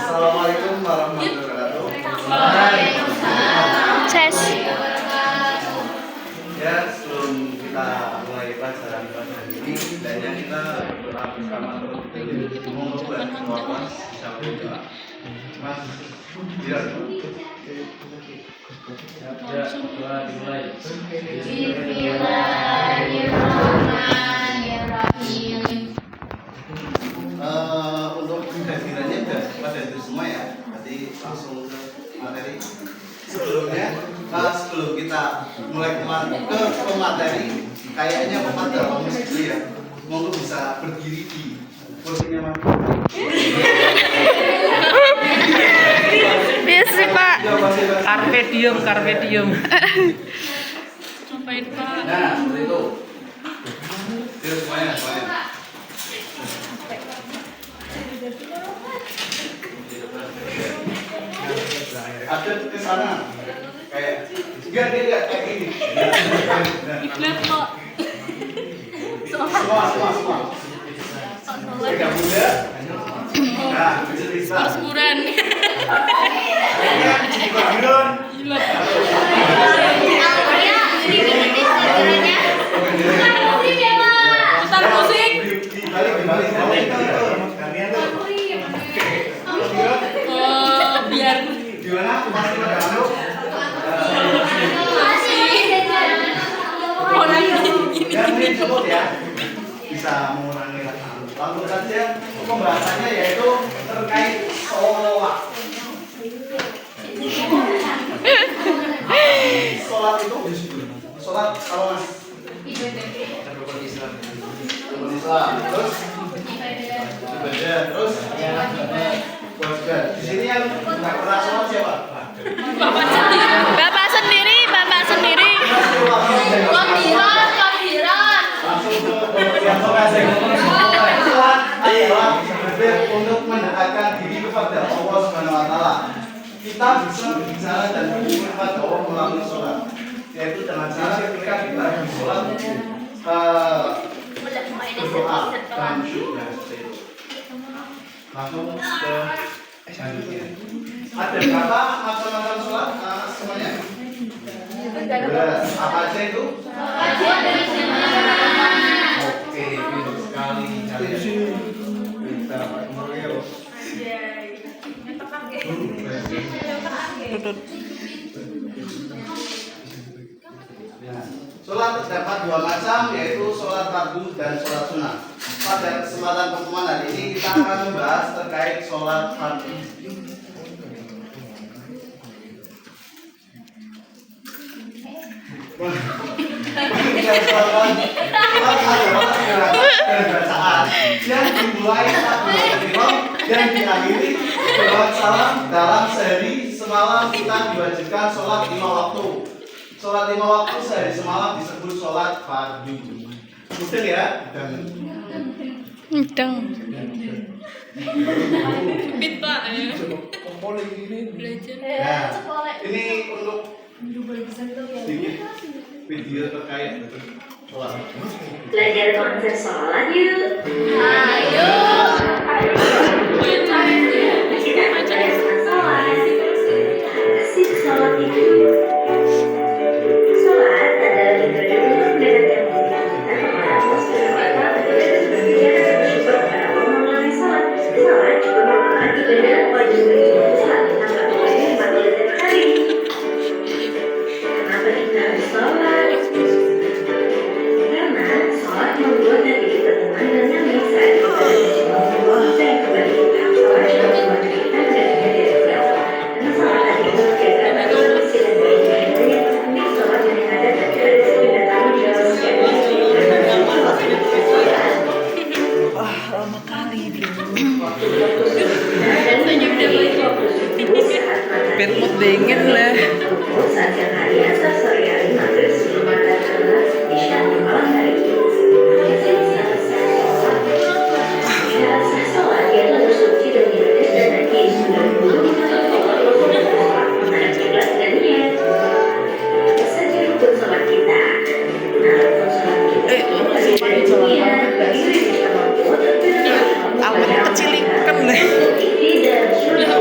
Assalamualaikum warahmatullahi wabarakatuh. Waalaikumsalam. Ses. Ya, sebelum kita mulai pelajaran ini, hendaknya kita berdoa bersama terlebih dahulu. Mohon buat semua mas bisa berdoa. Mas, ya. Ya, doa dimulai. Bismillahirrahmanirrahim. Untuk kehadirannya sudah pada itu semua ya. Jadi langsung ke materi. Sebelumnya, sebelum kita mulai ke pemateri, kayaknya pemateri harus dulu ya. Monggo bisa berdiri di kursinya mas. Biasa Pak. Carpe diem. Ngapain Pak? Nah, seperti itu. Yuk, semuanya. Ada ke sana. Kayak enggak kayak gini. Iklan Pak. Semua. Tidak muda. Nah, bisa. Persemuran. Background. Gila. Putar musik. Dibalik. Biar Gimana? Masih pada anu? orang gini. Ya, mungkin cukup ya. Bisa mengurangi rasa. Langsung saja pembahasannya yaitu terkait sholat. Sholat itu sholat kalau mas rukun Islam. Terus ibadah. Terus kewajiban. Di sini yang nggak pernah sholat siapa? Bapak sendiri. Kabiran. Langsung ke yang sholat adalah untuk mendekatkan diri kepada Allah Subhanahu Wa Taala. Kita bisa berbicara dan berhubung kepada Allah melalui sholat, yaitu dengan cara ketika kita di sholat berdoa dan syukur. Langsung ke selanjutnya. Ada berapa macam-macam sholat semuanya? Apa aja itu? Oke, pintar sekali. Kita mengeluh. Sholat terdapat dua macam, yaitu sholat fardu dan sholat sunnah. Pada kesempatan pertemuan hari ini kita akan membahas terkait sholat fardu. Bacaan yang dimulai saat imam dan diakhiri dengan salam dalam sehari semalam kita diwajibkan sholat 5 waktu. Sholat 5 waktu sehari semalam disebut sholat fardu. Betul ya? Udang. Pipit Pak. Belajar. Nah, ini untuk sedikit video terkait sholat. Belajar konsep sholat yuk. Ayo. Kita belajar sholat. Asik sholat itu. Sholat adalah ibadah untuk mendekatkan diri kita kepada Allah Subhanahu Wa Taala dan bersyukur kepada Allah melalui sholat. Sholat juga merupakan ibadah wajib bagi umat Islam tanpa mengurangi fadilah dan hari. Kenapa kita harus sholat? Karena sholat membuat hati kita tenang dan nyaman saat kita berjumpa dan kembali kita sholat juga membuat kita menjadi dari Allah. Karena sholat tadi menjaga kondisi dan baik-baik yang penting sholat yang ada tadi ada rezeki dan tanggung jawab setiap Lama kali dia. Permut dingin lah. Saat siang hari asar sore hari maghrib sebelum matahari isya di malam hari. Sholat yaitu bersuci dan ibadah dan hati sudah dulu kiblat dan niat. Apa saja rukun sholat kita? Nah, rukun sholat kita niat bagi kita mampu Alat kecil kan lah. tidak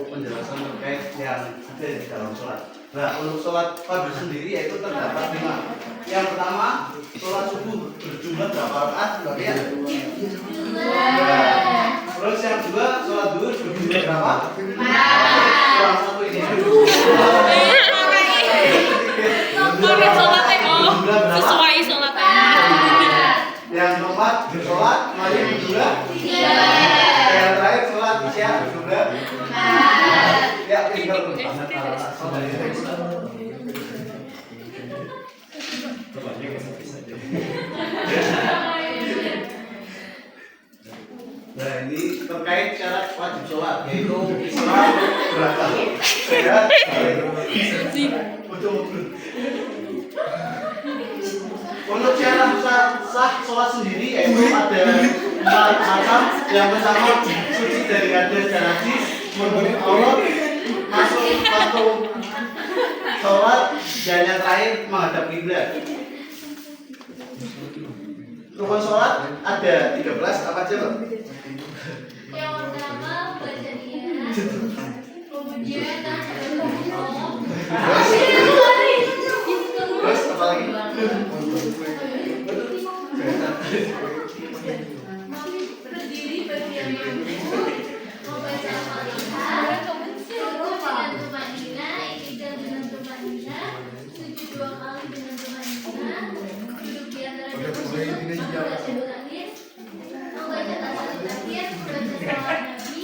penjelasan terkait yang ada di dalam sholat. Nah, untuk sholat fardu sendiri yaitu terdapat 5. Yang pertama, sholat subuh berjumlah berapa rakaat? Bagian? Terus yang kedua, sholat duhur berjumlah berapa? Kurang satu ini. Pakai sholatnya sesuai sholatnya. Yang keempat, sholat maghrib berjumlah 3. Yang terakhir, sholat isya berjumlah 4. Ya, pintar. Nah, ini terkait syarat wajib sholat, yaitu Islam, berakal, sehat, betul-betul. Untuk syarat sah sholat sendiri yaitu ada 4 macam. Yang pertama, suci dari hadas dan najis, menurut Allah, masuk waktu sholat, dan yang terakhir menghadap kiblat. Rukun sholat ada 13, apa aja, Pak? Yang pertama baca niat, kemudian Terus apa lagi? berdiri bagian yang membaca Al-Fatihah, rukuk dengan tumanina, iktidal dengan tumanina, sujud 2 kali dengan tumanina, duduk di antara dua sujud, membaca terakhir, membaca tasawuf terakhir, membaca salawat Nabi,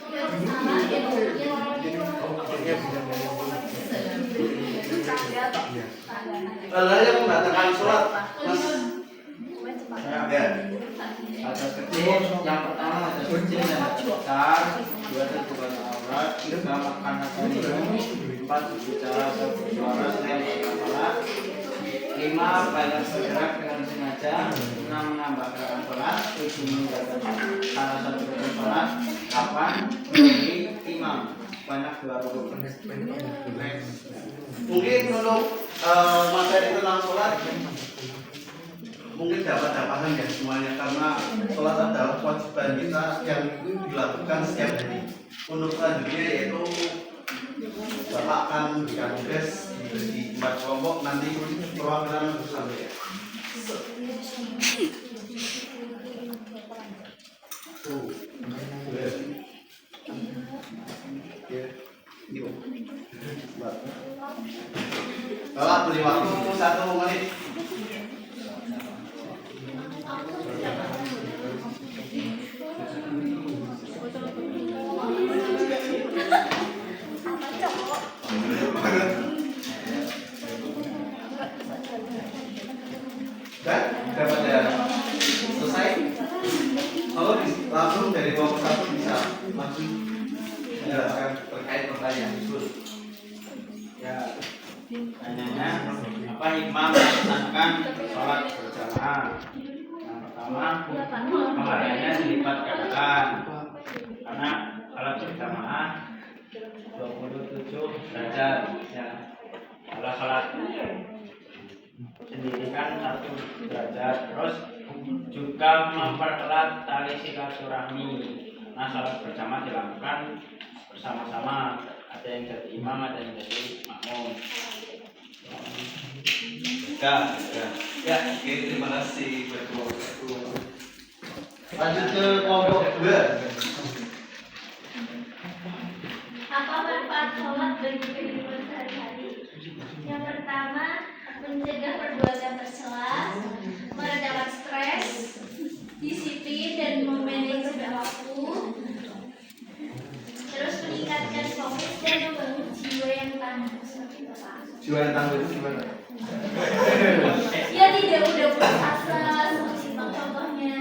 membaca salam dan Hal-hal yang membatalkan sholat, Mas. Ya. Hadas kecil, yang pertama hadas kecil dan hadas besar, 2 terbuka aurat, 3 makan atau minum, 4 berbicara atau bersuara selain sholat, 5 banyak bergerak dengan sengaja, 6 menambah gerakan sholat, 7 meninggalkan salah satu rukun sholat, 8 menjadi imam banyak 2 rukun. Mungkin untuk materi tentang sholat mungkin dapat paham ya semuanya, karena sholat adalah kewajiban kita yang dilakukan setiap hari. Untuk selanjutnya yaitu Bapak akan memberikan tugas di 4 kelompok, nanti perwakilan bersama ya. Bapak beri waktu 1 menit. Dan dapat ya selesai. Kalau langsung dari kelompok 1 bisa langsung menjelaskan terkait pertanyaan itu. Ya, tanyanya apa imam melaksanakan sholat berjamaah? Yang pertama, pengadanya dilipat gandakan karena kalau berjamaah 27 derajat ya. Kalau sholat sendiri kan 1 derajat. Terus juga mempererat tali silaturahmi. Nah, sholat berjamaah dilakukan bersama-sama. Ada yang jadi imam, ada yang jadi makmum. Ya, oke, terima kasih buat kelompok 1. Lanjut ke kelompok 2. Apa manfaat sholat bagi kehidupan sehari-hari? Yang pertama, mencegah perbuatan tercela, meredakan stres, disiplin dan memanajemen waktu, terus meningkatkan fokus dan membangun jiwa yang tangguh. Jiwa yang tangguh itu gimana? Ya tidak udah putus asa, simpang contohnya.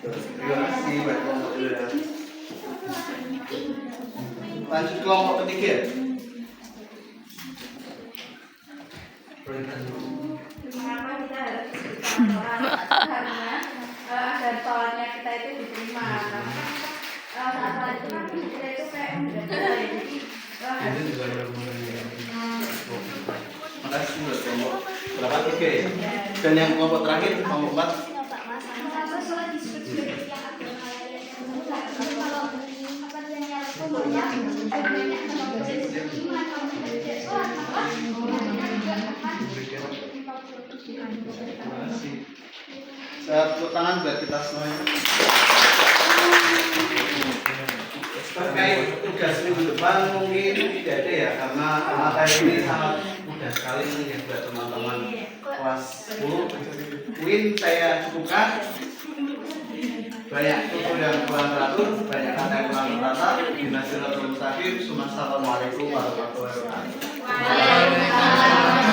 Terima kasih buat kelompok 2. Lanjut kelompok 3. Mengapa kita harus sholat? Karena agar sholatnya kita itu diterima. Karena saat sholat itu kan kita itu kayak jadi Makasih buat kelompok berapa 3 ya? Dan yang kelompok terakhir kelompok 4. Mengapa sholat disebut sebagai tiang agama lain? Kalau apa yang dilakukan kuliah banyak sama dosen lima tahun kerja sholat maka umurnya juga akan 50%. Saya tepuk tangan buat kita semuanya. Terkait tugas minggu depan mungkin tidak ada ya, karena materi ini sangat mudah sekali ya buat teman-teman kelas 10. Mungkin saya cukupkan. Banyak tutur yang kurang teratur, banyak kata yang kurang tertata. Dinasiratul mustaqim. Assalamualaikum warahmatullahi wabarakatuh. Waalaikumsalam.